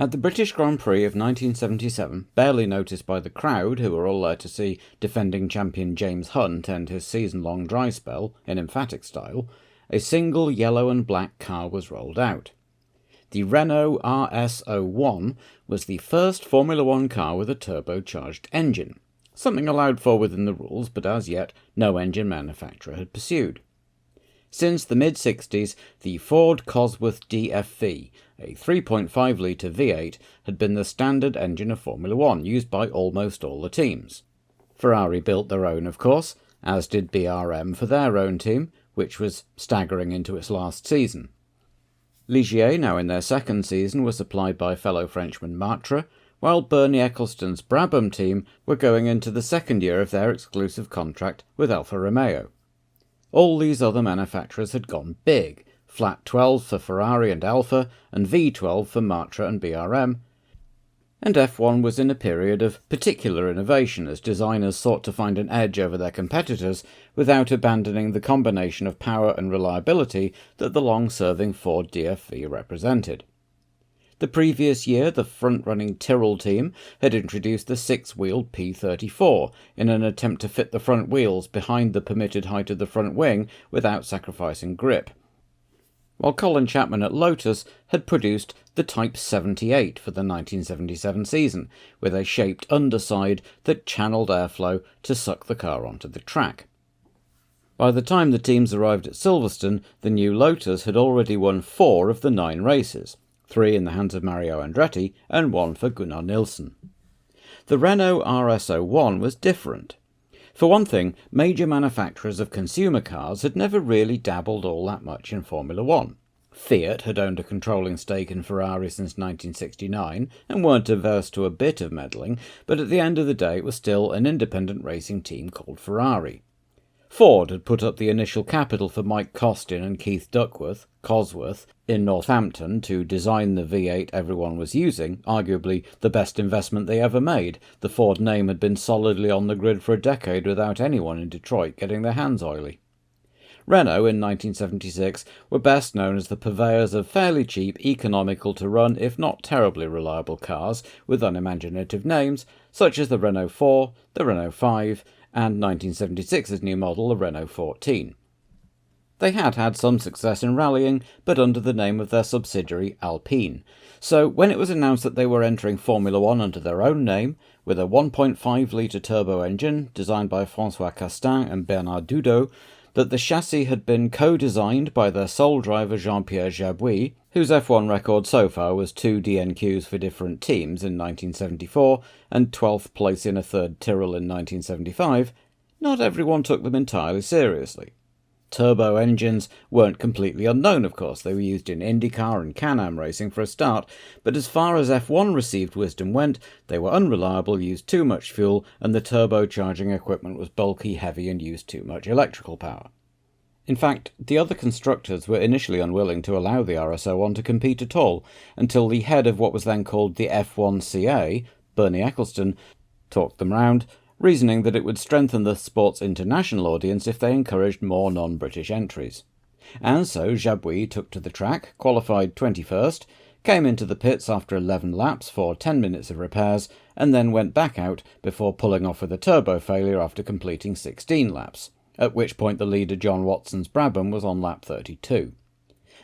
At the British Grand Prix of 1977, barely noticed by the crowd who were all there to see defending champion James Hunt end his season-long dry spell in emphatic style, a single yellow and black car was rolled out. The Renault RS01 was the first Formula One car with a turbocharged engine, something allowed for within the rules but as yet no engine manufacturer had pursued. Since the mid-60s, the Ford Cosworth DFV, a 3.5-litre V8, had been the standard engine of Formula One, used by almost all the teams. Ferrari built their own, of course, as did BRM for their own team, which was staggering into its last season. Ligier, now in their second season, was supplied by fellow Frenchman Matra, while Bernie Ecclestone's Brabham team were going into the second year of their exclusive contract with Alfa Romeo. All these other manufacturers had gone big, flat 12 for Ferrari and Alfa, and V12 for Matra and BRM, and F1 was in a period of particular innovation as designers sought to find an edge over their competitors without abandoning the combination of power and reliability that the long-serving Ford DFV represented. The previous year, the front-running Tyrrell team had introduced the six-wheeled P34 in an attempt to fit the front wheels behind the permitted height of the front wing without sacrificing grip, while Colin Chapman at Lotus had produced the Type 78 for the 1977 season, with a shaped underside that channeled airflow to suck the car onto the track. By the time the teams arrived at Silverstone, the new Lotus had already won 4 of the 9 races, 3 in the hands of Mario Andretti and 1 for Gunnar Nilsson. The Renault RS01 was different. For one thing, major manufacturers of consumer cars had never really dabbled all that much in Formula One. Fiat had owned a controlling stake in Ferrari since 1969 and weren't averse to a bit of meddling, but at the end of the day it was still an independent racing team called Ferrari. Ford had put up the initial capital for Mike Costin and Keith Duckworth, Cosworth, in Northampton to design the V8 everyone was using, arguably the best investment they ever made. The Ford name had been solidly on the grid for a decade without anyone in Detroit getting their hands oily. Renault in 1976 were best known as the purveyors of fairly cheap, economical to run, if not terribly reliable cars with unimaginative names, such as the Renault 4, the Renault 5, and 1976's new model, the Renault 14. They had had some success in rallying, but under the name of their subsidiary Alpine. So when it was announced that they were entering Formula One under their own name, with a 1.5-litre turbo engine designed by François Castin and Bernard Dudot, that the chassis had been co-designed by their sole driver Jean-Pierre Jabouille, whose F1 record so far was 2 DNQs for different teams in 1974 and 12th place in a third Tyrrell in 1975, not everyone took them entirely seriously. Turbo engines weren't completely unknown, of course. They were used in IndyCar and Can-Am racing for a start, but as far as F1 received wisdom went, they were unreliable, used too much fuel, and the turbocharging equipment was bulky, heavy, and used too much electrical power. In fact, the other constructors were initially unwilling to allow the RS01 to compete at all, until the head of what was then called the F1CA, Bernie Ecclestone, talked them round, reasoning that it would strengthen the sport's international audience if they encouraged more non-British entries. And so Jabouille took to the track, qualified 21st, came into the pits after 11 laps for 10 minutes of repairs, and then went back out before pulling off with a turbo failure after completing 16 laps, at which point the leader John Watson's Brabham was on lap 32.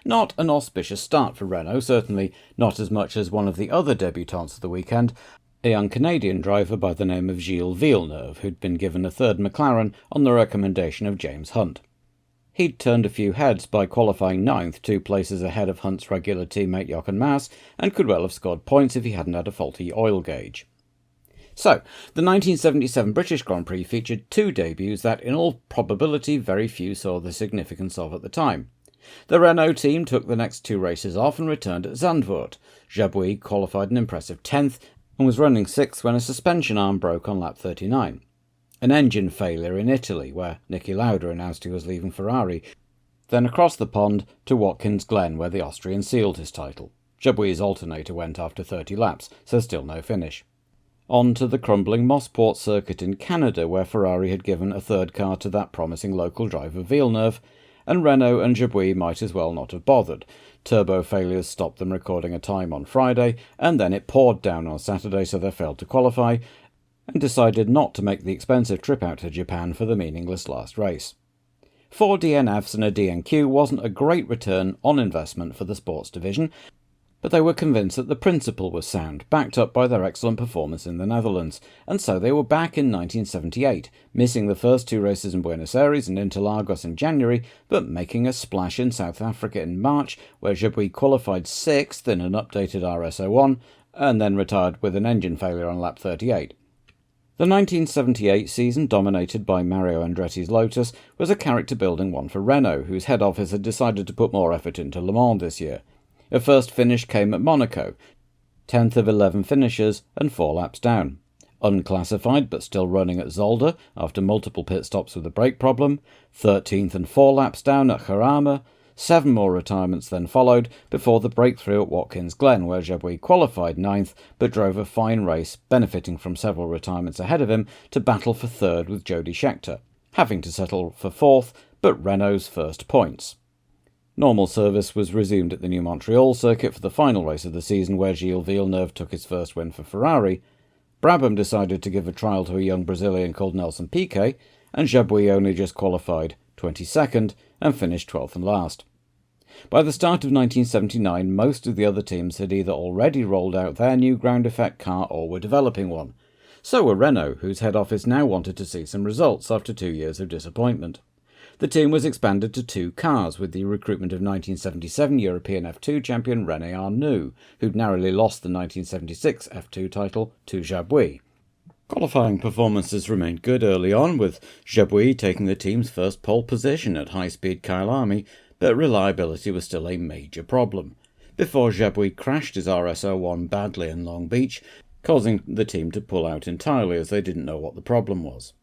Not an auspicious start for Renault, certainly not as much as one of the other debutants of the weekend, a young Canadian driver by the name of Gilles Villeneuve, who'd been given a third McLaren on the recommendation of James Hunt. He'd turned a few heads by qualifying 9th, 2 places ahead of Hunt's regular teammate Jochen Mass, and could well have scored points if he hadn't had a faulty oil gauge. So, the 1977 British Grand Prix featured 2 debuts that, in all probability, very few saw the significance of at the time. The Renault team took the next 2 races off and returned at Zandvoort. Jabouille qualified an impressive 10th, and was running 6th when a suspension arm broke on lap 39. An engine failure in Italy, where Niki Lauda announced he was leaving Ferrari. Then across the pond to Watkins Glen, where the Austrian sealed his title. Jabouille's alternator went after 30 laps, so still no finish. On to the crumbling Mossport circuit in Canada, where Ferrari had given a third car to that promising local driver Villeneuve, and Renault and Jabouille might as well not have bothered. Turbo failures stopped them recording a time on Friday, and then it poured down on Saturday, so they failed to qualify, and decided not to make the expensive trip out to Japan for the meaningless last race. 4 DNFs and a DNQ wasn't a great return on investment for the sports division, but they were convinced that the principle was sound, backed up by their excellent performance in the Netherlands, and so they were back in 1978, missing the first 2 races in Buenos Aires and Interlagos in January, but making a splash in South Africa in March, where Jabouille qualified 6th in an updated RS01, and then retired with an engine failure on lap 38. The 1978 season, dominated by Mario Andretti's Lotus, was a character-building one for Renault, whose head office had decided to put more effort into Le Mans this year. A first finish came at Monaco, 10th of 11 finishers and 4 laps down. Unclassified but still running at Zolder after multiple pit stops with a brake problem, 13th and 4 laps down at Jarama. 7 more retirements then followed before the breakthrough at Watkins Glen, where Jabouille qualified 9th but drove a fine race, benefiting from several retirements ahead of him to battle for 3rd with Jody Scheckter, having to settle for 4th but Renault's first points. Normal service was resumed at the new Montreal circuit for the final race of the season, where Gilles Villeneuve took his first win for Ferrari. Brabham decided to give a trial to a young Brazilian called Nelson Piquet, and Jabouille only just qualified 22nd and finished 12th and last. By the start of 1979, most of the other teams had either already rolled out their new ground effect car or were developing one. So were Renault, whose head office now wanted to see some results after 2 years of disappointment. The team was expanded to 2 cars, with the recruitment of 1977 European F2 champion René Arnoux, who'd narrowly lost the 1976 F2 title to Jabouille. Qualifying performances remained good early on, with Jabouille taking the team's first pole position at high-speed Kyalami, but reliability was still a major problem, before Jabouille crashed his RS01 badly in Long Beach, causing the team to pull out entirely as they didn't know what the problem was.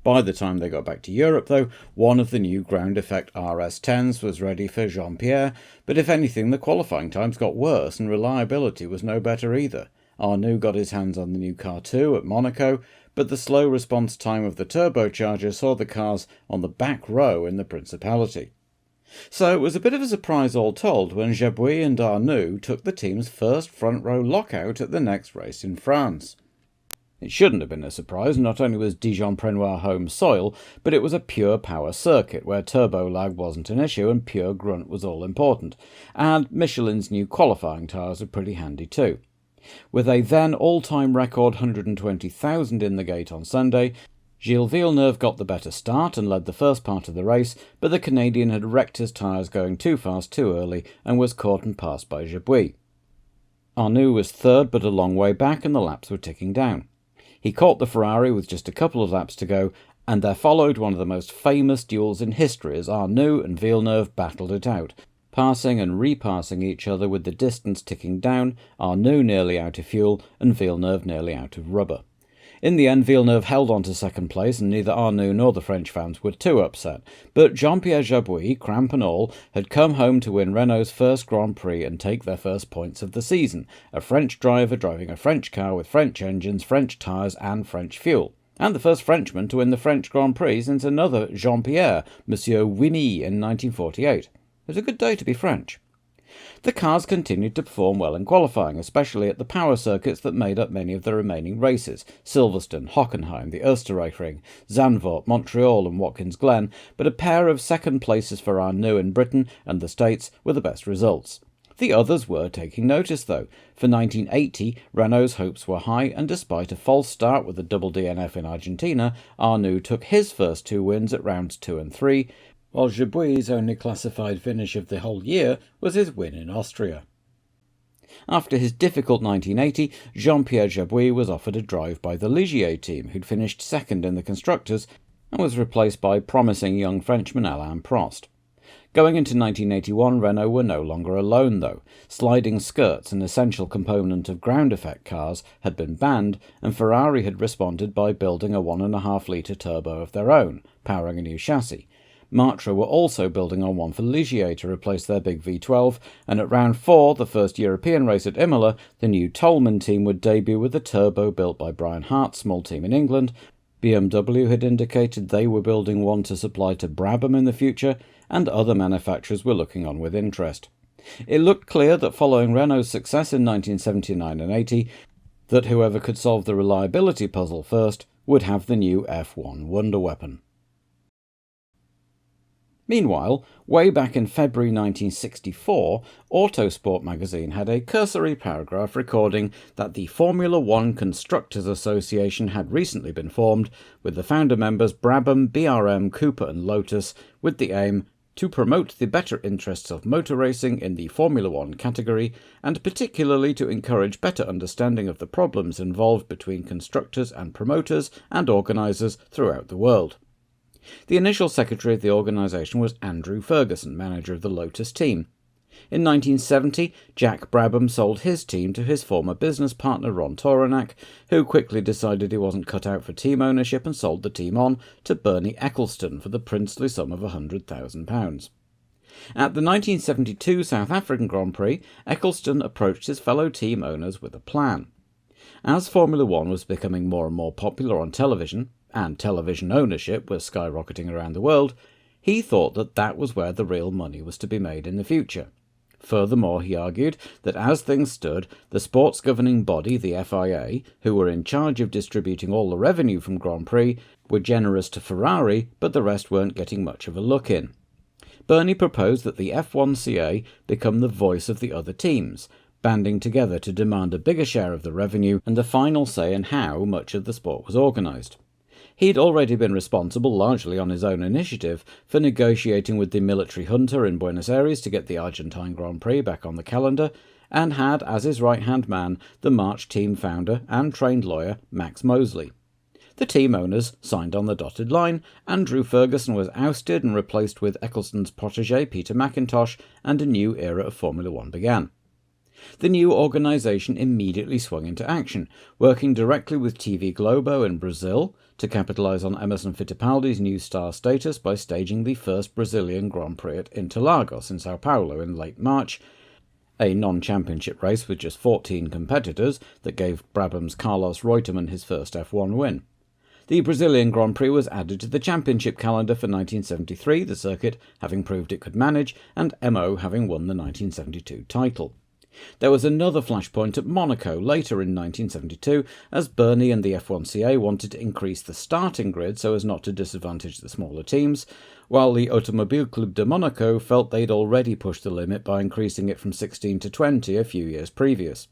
By the time they got back to Europe, though, one of the new ground effect RS10s was ready for Jean-Pierre, but if anything, the qualifying times got worse and reliability was no better either. Arnoux got his hands on the new car too at Monaco, but the slow response time of the turbocharger saw the cars on the back row in the Principality. So it was a bit of a surprise all told when Jabouille and Arnoux took the team's first front-row lockout at the next race in France. It shouldn't have been a surprise. Not only was Dijon-Prenois home soil, but it was a pure power circuit where turbo lag wasn't an issue and pure grunt was all important, and Michelin's new qualifying tyres were pretty handy too. With a then all-time record 120,000 in the gate on Sunday, Gilles Villeneuve got the better start and led the first part of the race, but the Canadian had wrecked his tyres going too fast too early and was caught and passed by Jabouille. Arnoux was third but a long way back and the laps were ticking down. He caught the Ferrari with just a couple of laps to go, and there followed one of the most famous duels in history as Arnoux and Villeneuve battled it out, passing and repassing each other with the distance ticking down, Arnoux nearly out of fuel and Villeneuve nearly out of rubber. In the end, Villeneuve held on to second place, and neither Arnoux nor the French fans were too upset. But Jean-Pierre Jabouille, cramp and all, had come home to win Renault's first Grand Prix and take their first points of the season, a French driver driving a French car with French engines, French tyres and French fuel. And the first Frenchman to win the French Grand Prix since another Jean-Pierre, Monsieur Winnie, in 1948. It was a good day to be French. The cars continued to perform well in qualifying, especially at the power circuits that made up many of the remaining races: Silverstone, Hockenheim, the Österreichring, Zandvoort, Montreal and Watkins Glen, but a pair of second places for Arnoux in Britain and the States were the best results. The others were taking notice, though. For 1980, Renault's hopes were high, and despite a false start with a double DNF in Argentina, Arnoux took his first 2 wins at rounds 2 and 3, while Jabouille's only classified finish of the whole year was his win in Austria. After his difficult 1980, Jean-Pierre Jabouille was offered a drive by the Ligier team, who'd finished second in the Constructors, and was replaced by promising young Frenchman Alain Prost. Going into 1981, Renault were no longer alone, though. Sliding skirts, an essential component of ground effect cars, had been banned, and Ferrari had responded by building a 1.5-litre turbo of their own, powering a new chassis. Matra were also building on one for Ligier to replace their big V12, and at round 4, the first European race at Imola, the new Toleman team would debut with a turbo built by Brian Hart's small team in England. BMW had indicated they were building one to supply to Brabham in the future, and other manufacturers were looking on with interest. It looked clear that following Renault's success in 1979 and 80, that whoever could solve the reliability puzzle first would have the new F1 wonder weapon. Meanwhile, way back in February 1964, Autosport magazine had a cursory paragraph recording that the Formula One Constructors Association had recently been formed, with the founder members Brabham, BRM, Cooper and Lotus, with the aim to promote the better interests of motor racing in the Formula One category, and particularly to encourage better understanding of the problems involved between constructors and promoters and organisers throughout the world. The initial secretary of the organisation was Andrew Ferguson, manager of the Lotus team. In 1970, Jack Brabham sold his team to his former business partner Ron Toronak, who quickly decided he wasn't cut out for team ownership and sold the team on to Bernie Ecclestone for the princely sum of £100,000. At the 1972 South African Grand Prix, Ecclestone approached his fellow team owners with a plan. As Formula One was becoming more and more popular on television, and television ownership was skyrocketing around the world, he thought that that was where the real money was to be made in the future. Furthermore, he argued that as things stood, the sports governing body, the FIA, who were in charge of distributing all the revenue from Grand Prix, were generous to Ferrari, but the rest weren't getting much of a look in. Bernie proposed that the F1CA become the voice of the other teams, banding together to demand a bigger share of the revenue and the final say in how much of the sport was organised. He'd already been responsible, largely on his own initiative, for negotiating with the military junta in Buenos Aires to get the Argentine Grand Prix back on the calendar, and had as his right-hand man the March team founder and trained lawyer Max Mosley. The team owners signed on the dotted line, Andrew Ferguson was ousted and replaced with Ecclestone's protégé Peter McIntosh, and a new era of Formula One began. The new organisation immediately swung into action, working directly with TV Globo in Brazil to capitalise on Emerson Fittipaldi's new star status by staging the first Brazilian Grand Prix at Interlagos in Sao Paulo in late March, a non-championship race with just 14 competitors that gave Brabham's Carlos Reutemann his first F1 win. The Brazilian Grand Prix was added to the championship calendar for 1973, the circuit having proved it could manage, and MO having won the 1972 title. There was another flashpoint at Monaco later in 1972, as Bernie and the F1CA wanted to increase the starting grid so as not to disadvantage the smaller teams, while the Automobile Club de Monaco felt they'd already pushed the limit by increasing it from 16 to 20 a few years previous.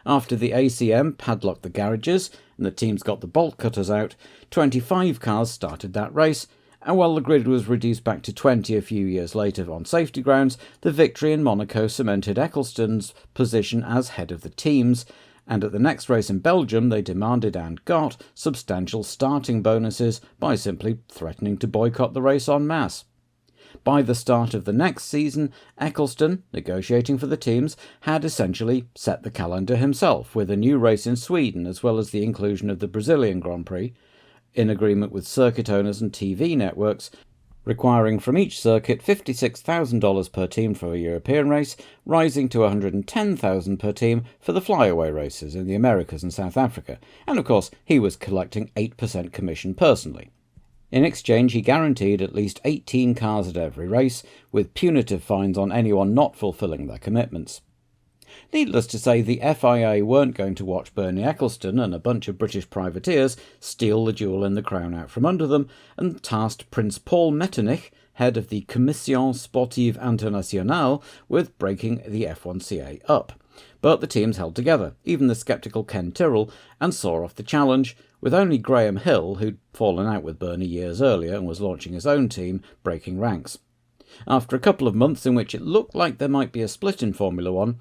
After the ACM padlocked the garages and the teams got the bolt cutters out, 25 cars started that race, and while the grid was reduced back to 20 a few years later on safety grounds, the victory in Monaco cemented Ecclestone's position as head of the teams, and at the next race in Belgium they demanded and got substantial starting bonuses by simply threatening to boycott the race en masse. By the start of the next season, Ecclestone, negotiating for the teams, had essentially set the calendar himself, with a new race in Sweden as well as the inclusion of the Brazilian Grand Prix, in agreement with circuit owners and TV networks, requiring from each circuit $56,000 per team for a European race, rising to $110,000 per team for the flyaway races in the Americas and South Africa, and of course he was collecting 8% commission personally. In exchange, he guaranteed at least 18 cars at every race, with punitive fines on anyone not fulfilling their commitments. Needless to say, the FIA weren't going to watch Bernie Ecclestone and a bunch of British privateers steal the jewel in the crown out from under them, and tasked Prince Paul Metternich, head of the Commission Sportive Internationale, with breaking the F1CA up. But the teams held together, even the sceptical Ken Tyrrell, and saw off the challenge, with only Graham Hill, who'd fallen out with Bernie years earlier and was launching his own team, breaking ranks. After a couple of months in which it looked like there might be a split in Formula One,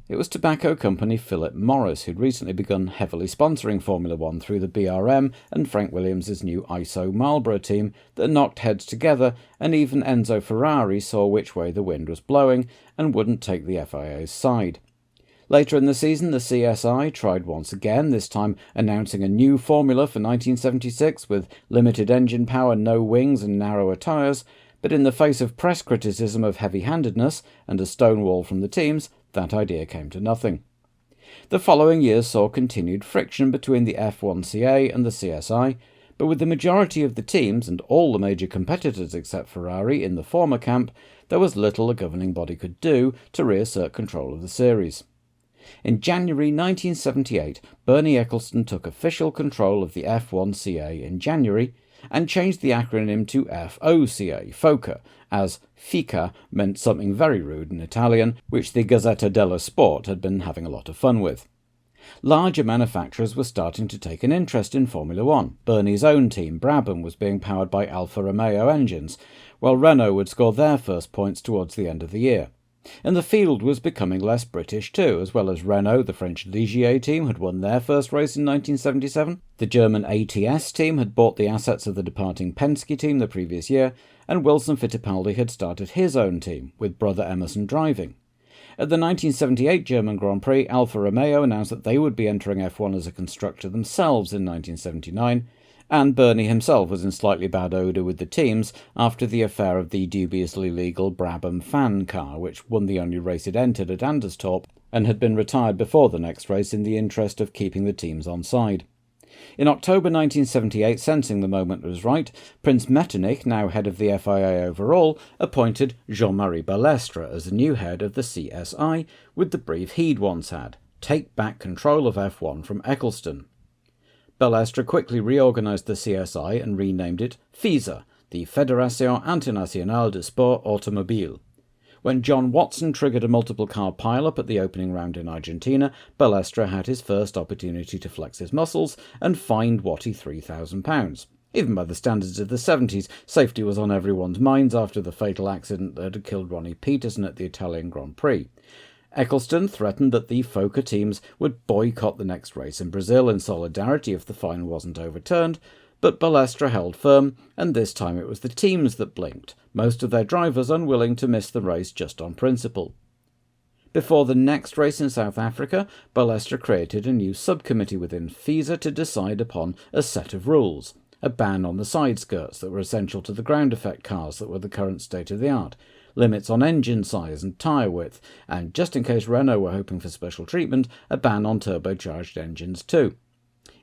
it was tobacco company Philip Morris, who'd recently begun heavily sponsoring Formula One through the BRM and Frank Williams' new ISO Marlboro team, that knocked heads together, and even Enzo Ferrari saw which way the wind was blowing and wouldn't take the FIA's side. Later in the season, the CSI tried once again, this time announcing a new formula for 1976 with limited engine power, no wings and narrower tyres, but in the face of press criticism of heavy-handedness and a stonewall from the teams, that idea came to nothing. The following years saw continued friction between the F1CA and the CSI, But with the majority of the teams and all the major competitors except Ferrari in the former camp, there was little a governing body could do to reassert control of the series. In January 1978, Bernie Ecclestone took official control of the F1CA in January and changed the acronym to FOCA, as FICA meant something very rude in Italian, which the Gazzetta dello Sport had been having a lot of fun with. Larger manufacturers were starting to take an interest in Formula One. Bernie's own team, Brabham, was being powered by Alfa Romeo engines, while Renault would score their first points towards the end of the year. And the field was becoming less British too, as well as Renault, the French Ligier team, had won their first race in 1977, the German ATS team had bought the assets of the departing Penske team the previous year, and Wilson Fittipaldi had started his own team, with brother Emerson driving. At the 1978 German Grand Prix, Alfa Romeo announced that they would be entering F1 as a constructor themselves in 1979, and Bernie himself was in slightly bad odour with the teams after the affair of the dubiously legal Brabham fan car, which won the only race it entered at Anderstorp and had been retired before the next race in the interest of keeping the teams on side. In October 1978, sensing the moment was right, Prince Metternich, now head of the FIA overall, appointed Jean-Marie Balestre as the new head of the CSI, with the brief he'd once had: take back control of F1 from Ecclestone. Balestre quickly reorganised the CSI and renamed it FISA, the Fédération Internationale de Sport Automobile. When John Watson triggered a multiple-car pile-up at the opening round in Argentina, Balestre had his first opportunity to flex his muscles and fined Watty £3,000. Even by the standards of the 70s, safety was on everyone's minds after the fatal accident that had killed Ronnie Peterson at the Italian Grand Prix. Ecclestone threatened that the FOCA teams would boycott the next race in Brazil in solidarity if the fine wasn't overturned, but Balestre held firm, and this time it was the teams that blinked, most of their drivers unwilling to miss the race just on principle. Before the next race in South Africa, Balestre created a new subcommittee within FISA to decide upon a set of rules: a ban on the side skirts that were essential to the ground effect cars that were the current state of the art, limits on engine size and tyre width, and, just in case Renault were hoping for special treatment, a ban on turbocharged engines too.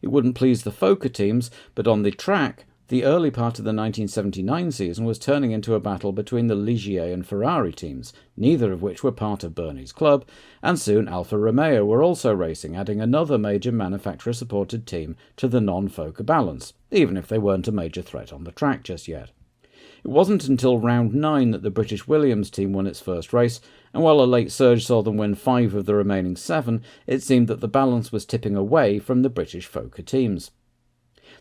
It wouldn't please the FOCA teams, but on the track, the early part of the 1979 season was turning into a battle between the Ligier and Ferrari teams, neither of which were part of Bernie's club, and soon Alfa Romeo were also racing, adding another major manufacturer-supported team to the non-FOCA balance, even if they weren't a major threat on the track just yet. It wasn't until round 9 that the British Williams team won its first race, and while a late surge saw them win 5 of the remaining 7, it seemed that the balance was tipping away from the British FOCA teams.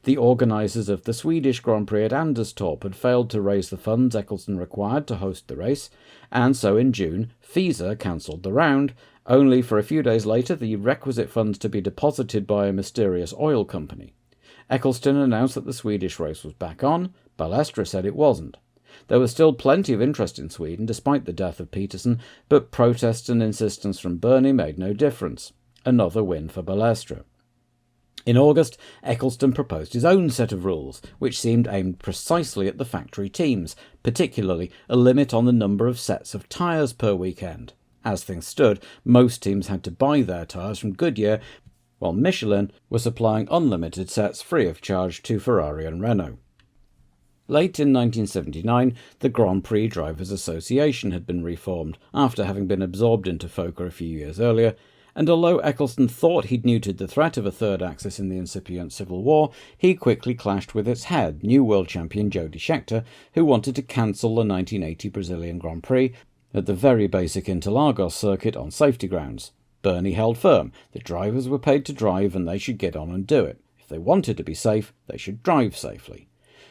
The organisers of the Swedish Grand Prix at Anderstorp had failed to raise the funds Ecclestone required to host the race, and so in June, FISA cancelled the round, only for a few days later the requisite funds to be deposited by a mysterious oil company. Ecclestone announced that the Swedish race was back on. Balestre said it wasn't. There was still plenty of interest in Sweden despite the death of Peterson, but protests and insistence from Bernie made no difference. Another win for Balestre. In August, Ecclestone proposed his own set of rules, which seemed aimed precisely at the factory teams, particularly a limit on the number of sets of tyres per weekend. As things stood, most teams had to buy their tyres from Goodyear, while Michelin was supplying unlimited sets free of charge to Ferrari and Renault. Late in 1979, the Grand Prix Drivers' Association had been reformed, after having been absorbed into FOCA a few years earlier, and although Ecclestone thought he'd neutered the threat of a third axis in the incipient civil war, he quickly clashed with its head, new world champion Jody Scheckter, who wanted to cancel the 1980 Brazilian Grand Prix at the very basic Interlagos circuit on safety grounds. Bernie held firm. The drivers were paid to drive and they should get on and do it. If they wanted to be safe, they should drive safely.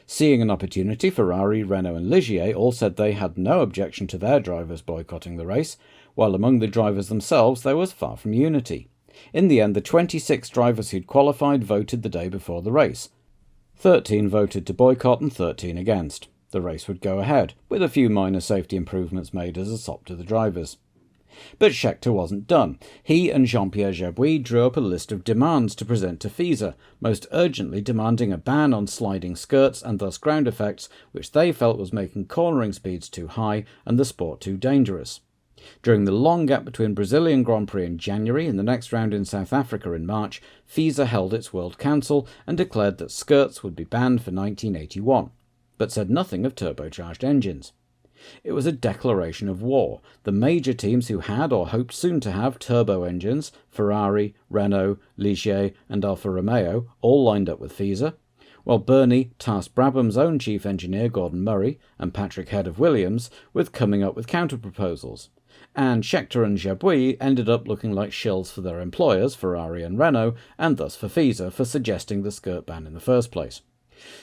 Seeing an opportunity, Ferrari, Renault and Ligier all said they had no objection to their drivers boycotting the race, while among the drivers themselves there was far from unity. In the end, the 26 drivers who'd qualified voted the day before the race. 13 voted to boycott and 13 against. The race would go ahead, with a few minor safety improvements made as a sop to the drivers. But Scheckter wasn't done. He and Jean-Pierre Jabouille drew up a list of demands to present to FISA, most urgently demanding a ban on sliding skirts and thus ground effects, which they felt was making cornering speeds too high and the sport too dangerous. During the long gap between Brazilian Grand Prix in January and the next round in South Africa in March, FISA held its World Council and declared that skirts would be banned for 1981, but said nothing of turbocharged engines. It was a declaration of war. The major teams who had or hoped soon to have turbo engines, Ferrari, Renault, Ligier and Alfa Romeo, all lined up with FISA, while Bernie tasked Brabham's own chief engineer Gordon Murray and Patrick Head of Williams with coming up with counter-proposals. And Scheckter and Jabouille ended up looking like shills for their employers, Ferrari and Renault, and thus for FISA, for suggesting the skirt ban in the first place.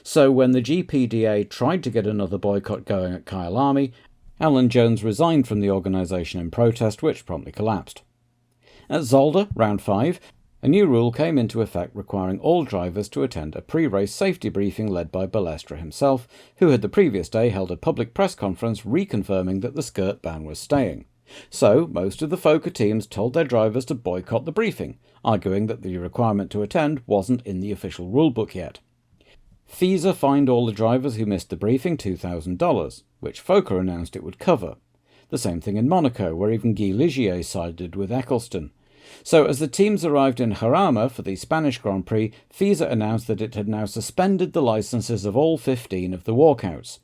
So when the GPDA tried to get another boycott going at Kyalami, Alan Jones resigned from the organisation in protest, which promptly collapsed. At Zolder, round 5, a new rule came into effect requiring all drivers to attend a pre-race safety briefing led by Balestra himself, who had the previous day held a public press conference reconfirming that the skirt ban was staying. So, most of the FOCA teams told their drivers to boycott the briefing, arguing that the requirement to attend wasn't in the official rulebook yet. FISA fined all the drivers who missed the briefing $2,000, which FOCA announced it would cover. The same thing in Monaco, where even Guy Ligier sided with Eccleston. So as the teams arrived in Jarama for the Spanish Grand Prix, FISA announced that it had now suspended the licences of all 15 of the walkouts.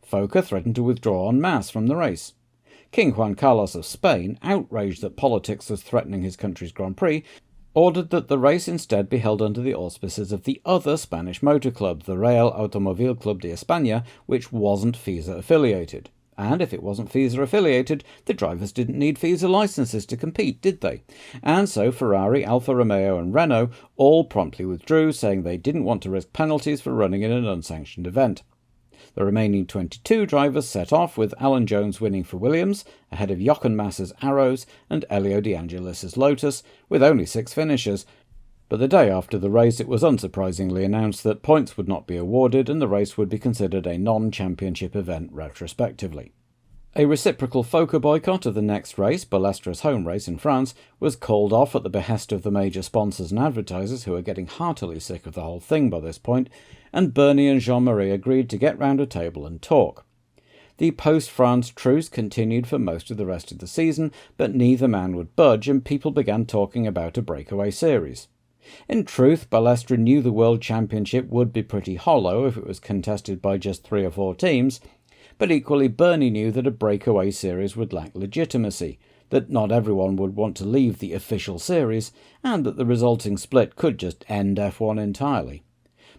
FOCA threatened to withdraw en masse from the race. King Juan Carlos of Spain, outraged that politics was threatening his country's Grand Prix, ordered that the race instead be held under the auspices of the other Spanish motor club, the Real Automóvil Club de España, which wasn't FISA affiliated. And if it wasn't FISA affiliated, the drivers didn't need FISA licenses to compete, did they? And so Ferrari, Alfa Romeo and Renault all promptly withdrew, saying they didn't want to risk penalties for running in an unsanctioned event. The remaining 22 drivers set off, with Alan Jones winning for Williams, ahead of Jochen Massa's Arrows and Elio De Angelis' Lotus, with only 6 finishers. But the day after the race it was unsurprisingly announced that points would not be awarded and the race would be considered a non-championship event retrospectively. A reciprocal FOCA boycott of the next race, Balestra's home race in France, was called off at the behest of the major sponsors and advertisers, who were getting heartily sick of the whole thing by this point, and Bernie and Jean-Marie agreed to get round a table and talk. The post-France truce continued for most of the rest of the season, but neither man would budge, and people began talking about a breakaway series. In truth, Balestra knew the World Championship would be pretty hollow if it was contested by just 3 or 4 teams, but equally Bernie knew that a breakaway series would lack legitimacy, that not everyone would want to leave the official series, and that the resulting split could just end F1 entirely.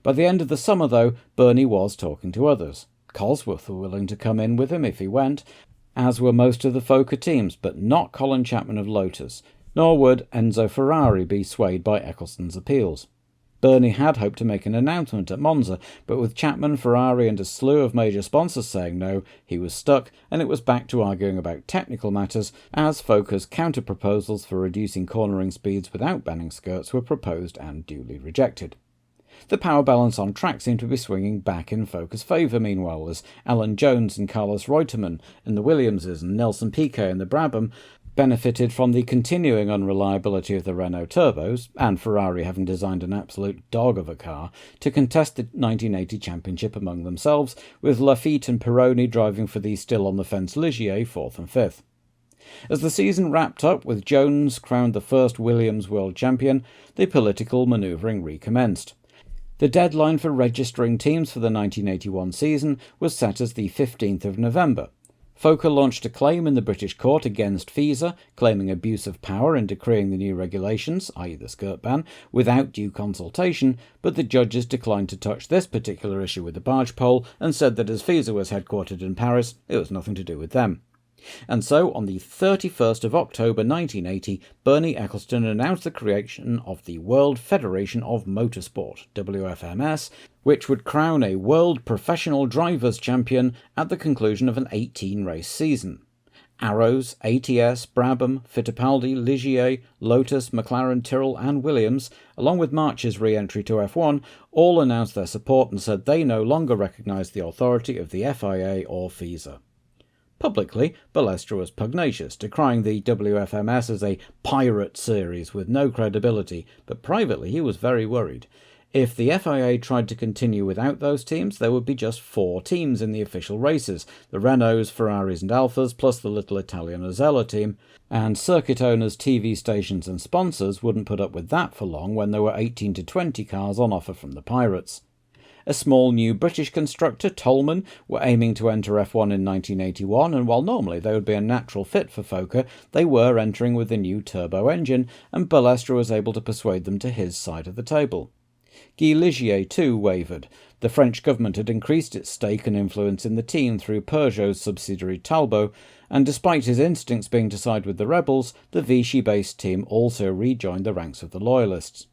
By the end of the summer, though, Bernie was talking to others. Cosworth were willing to come in with him if he went, as were most of the FOCA teams, but not Colin Chapman of Lotus, nor would Enzo Ferrari be swayed by Eccleston's appeals. Bernie had hoped to make an announcement at Monza, but with Chapman, Ferrari and a slew of major sponsors saying no, he was stuck, and it was back to arguing about technical matters, as FOCA's counter-proposals for reducing cornering speeds without banning skirts were proposed and duly rejected. The power balance on track seemed to be swinging back in FOCA's favour meanwhile, as Alan Jones and Carlos Reutemann in the Williamses and Nelson Piquet in the Brabham benefited from the continuing unreliability of the Renault turbos, and Ferrari having designed an absolute dog of a car, to contest the 1980 championship among themselves, with Lafitte and Pironi driving for the still-on-the-fence Ligier 4th and 5th. As the season wrapped up with Jones crowned the first Williams world champion, the political manoeuvring recommenced. The deadline for registering teams for the 1981 season was set as the 15th of November. FOCA launched a claim in the British court against FISA, claiming abuse of power in decreeing the new regulations, i.e. the skirt ban, without due consultation, but the judges declined to touch this particular issue with the barge pole and said that as FISA was headquartered in Paris, it was nothing to do with them. And so, on the 31st of October 1980, Bernie Eccleston announced the creation of the World Federation of Motorsport, WFMS, which would crown a World Professional Drivers' Champion at the conclusion of an 18-race season. Arrows, ATS, Brabham, Fittipaldi, Ligier, Lotus, McLaren, Tyrrell and Williams, along with March's re-entry to F1, all announced their support and said they no longer recognised the authority of the FIA or FISA. Publicly, Balestra was pugnacious, decrying the WFMS as a pirate series with no credibility, but privately he was very worried. If the FIA tried to continue without those teams, there would be just 4 teams in the official races: the Renaults, Ferraris and Alfas, plus the little Italian Ozella team, and circuit owners, TV stations and sponsors wouldn't put up with that for long when there were 18 to 20 cars on offer from the Pirates. A small new British constructor, Tolman, were aiming to enter F1 in 1981, and while normally they would be a natural fit for FOCA, they were entering with a new turbo engine, and Balestre was able to persuade them to his side of the table. Guy Ligier too wavered. The French government had increased its stake and influence in the team through Peugeot's subsidiary Talbot, and despite his instincts being to side with the rebels, the Vichy-based team also rejoined the ranks of the loyalists.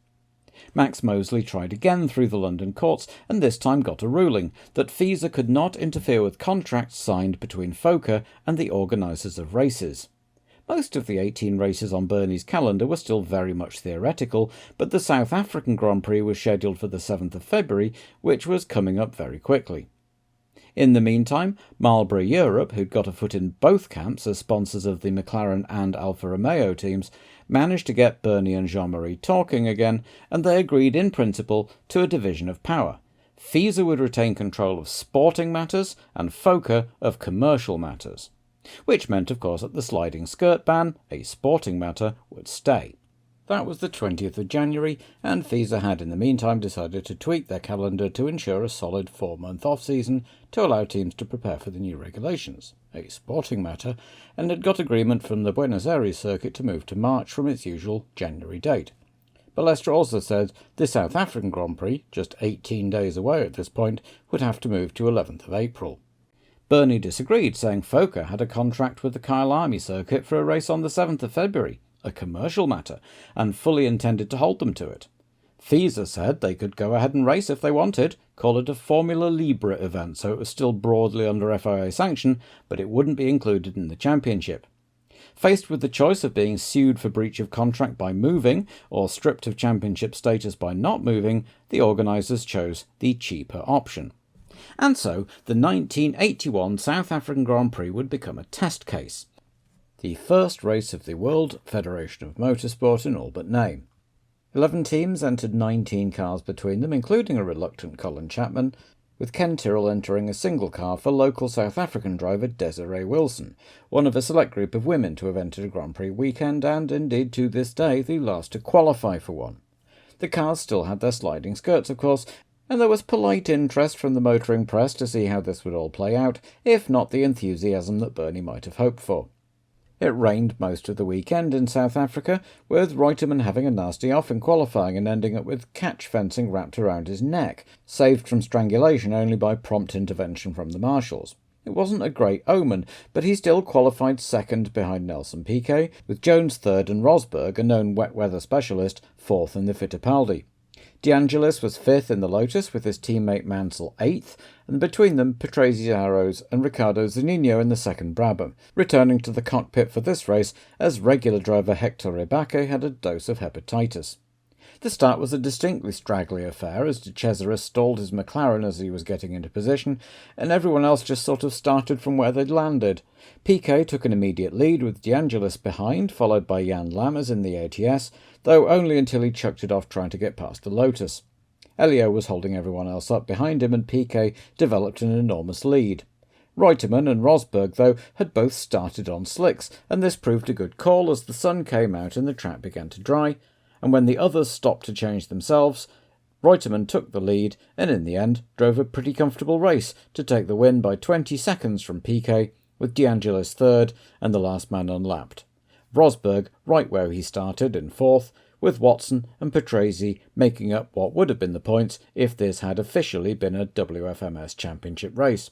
Max Mosley tried again through the London courts, and this time got a ruling that FISA could not interfere with contracts signed between FOCA and the organisers of races. Most of the 18 races on Bernie's calendar were still very much theoretical, but the South African Grand Prix was scheduled for the 7th of February, which was coming up very quickly. In the meantime, Marlboro Europe, who'd got a foot in both camps as sponsors of the McLaren and Alfa Romeo teams, managed to get Bernie and Jean-Marie talking again, and they agreed in principle to a division of power. FISA would retain control of sporting matters and FOCA of commercial matters. Which meant, of course, that the sliding skirt ban, a sporting matter, would stay. That was the 20th of January, and FISA had in the meantime decided to tweak their calendar to ensure a solid 4-month off-season to allow teams to prepare for the new regulations, a sporting matter, and had got agreement from the Buenos Aires circuit to move to March from its usual January date. Balestre also said the South African Grand Prix, just 18 days away at this point, would have to move to 11th of April. Bernie disagreed, saying FOCA had a contract with the Kyalami circuit for a race on the 7th of February, a commercial matter, and fully intended to hold them to it. FISA said they could go ahead and race if they wanted, call it a Formula Libre event, so it was still broadly under FIA sanction, but it wouldn't be included in the championship. Faced with the choice of being sued for breach of contract by moving, or stripped of championship status by not moving, the organisers chose the cheaper option. And so, the 1981 South African Grand Prix would become a test case. The first race of the World Federation of Motorsport in all but name. 11 teams entered 19 cars between them, including a reluctant Colin Chapman, with Ken Tyrrell entering a single car for local South African driver Desiree Wilson, one of a select group of women to have entered a Grand Prix weekend and, indeed to this day, the last to qualify for one. The cars still had their sliding skirts, of course, and there was polite interest from the motoring press to see how this would all play out, if not the enthusiasm that Bernie might have hoped for. It rained most of the weekend in South Africa, with Reutemann having a nasty off in qualifying and ending up with catch fencing wrapped around his neck, saved from strangulation only by prompt intervention from the marshals. It wasn't a great omen, but he still qualified second behind Nelson Piquet, with Jones third and Rosberg, a known wet weather specialist, fourth in the Fittipaldi. De Angelis was fifth in the Lotus, with his teammate Mansell eighth, and between them Patrese Arrows and Ricardo Zanino in the second Brabham, returning to the cockpit for this race as regular driver Hector Rebaque had a dose of hepatitis. The start was a distinctly straggly affair, as De Cesaris stalled his McLaren as he was getting into position, and everyone else just sort of started from where they'd landed. Piquet took an immediate lead with De Angelis behind, followed by Jan Lammers in the ATS, though only until he chucked it off trying to get past the Lotus. Elio was holding everyone else up behind him, and Piquet developed an enormous lead. Reutemann and Rosberg, though, had both started on slicks, and this proved a good call as the sun came out and the track began to dry, and when the others stopped to change themselves, Reutemann took the lead and in the end drove a pretty comfortable race to take the win by 20 seconds from Piquet, with De Angelis third and the last man unlapped. Rosberg right where he started in fourth, with Watson and Patrese making up what would have been the points if this had officially been a WFMS championship race.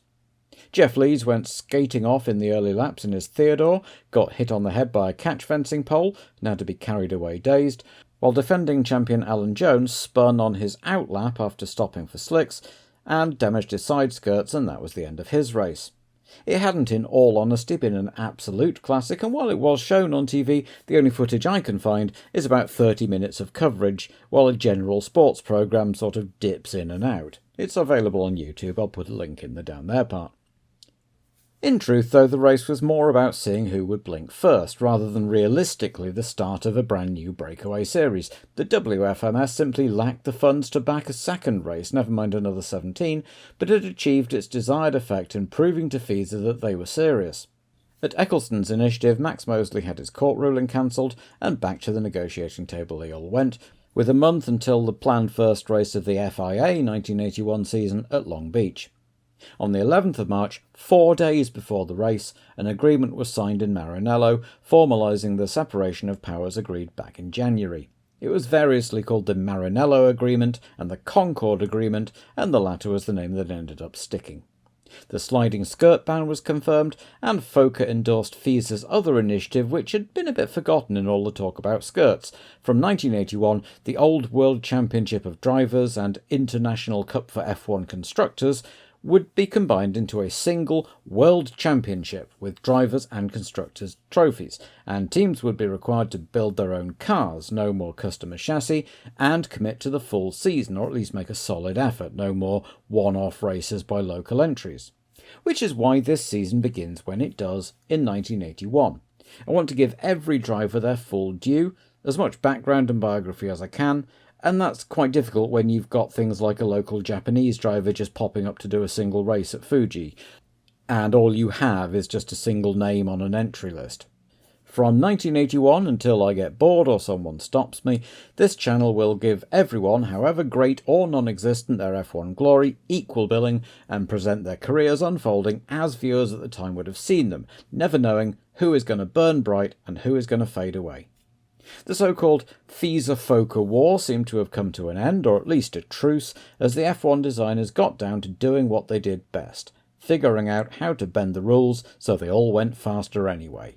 Jeff Lees went skating off in the early laps in his Theodore, got hit on the head by a catch fencing pole and had to be carried away dazed, while defending champion Alan Jones spun on his outlap after stopping for slicks and damaged his side skirts, and that was the end of his race. It hadn't, in all honesty, been an absolute classic, and while it was shown on TV, the only footage I can find is about 30 minutes of coverage, while a general sports programme sort of dips in and out. It's available on YouTube, I'll put a link in the down there part. In truth, though, the race was more about seeing who would blink first, rather than realistically the start of a brand new breakaway series. The WFMS simply lacked the funds to back a second race, never mind another 17, but it achieved its desired effect in proving to FISA that they were serious. At Eccleston's initiative, Max Mosley had his court ruling cancelled, and back to the negotiating table they all went, with a month until the planned first race of the FIA 1981 season at Long Beach. On the 11th of March, 4 days before the race, an agreement was signed in Maranello, formalising the separation of powers agreed back in January. It was variously called the Maranello Agreement and the Concorde Agreement, and the latter was the name that ended up sticking. The sliding skirt ban was confirmed, and FOCA endorsed FISA's other initiative, which had been a bit forgotten in all the talk about skirts. From 1981, the old World Championship of Drivers and International Cup for F1 Constructors would be combined into a single World Championship with drivers and constructors' trophies, and teams would be required to build their own cars, no more customer chassis, and commit to the full season, or at least make a solid effort, no more one-off races by local entries. Which is why this season begins when it does, in 1981. I want to give every driver their full due, as much background and biography as I can, and that's quite difficult when you've got things like a local Japanese driver just popping up to do a single race at Fuji, and all you have is just a single name on an entry list. From 1981 until I get bored or someone stops me, this channel will give everyone, however great or non-existent their F1 glory, equal billing, and present their careers unfolding as viewers at the time would have seen them, never knowing who is going to burn bright and who is going to fade away. The so-called FISA-FOCA war seemed to have come to an end, or at least a truce, as the F1 designers got down to doing what they did best, figuring out how to bend the rules so they all went faster anyway.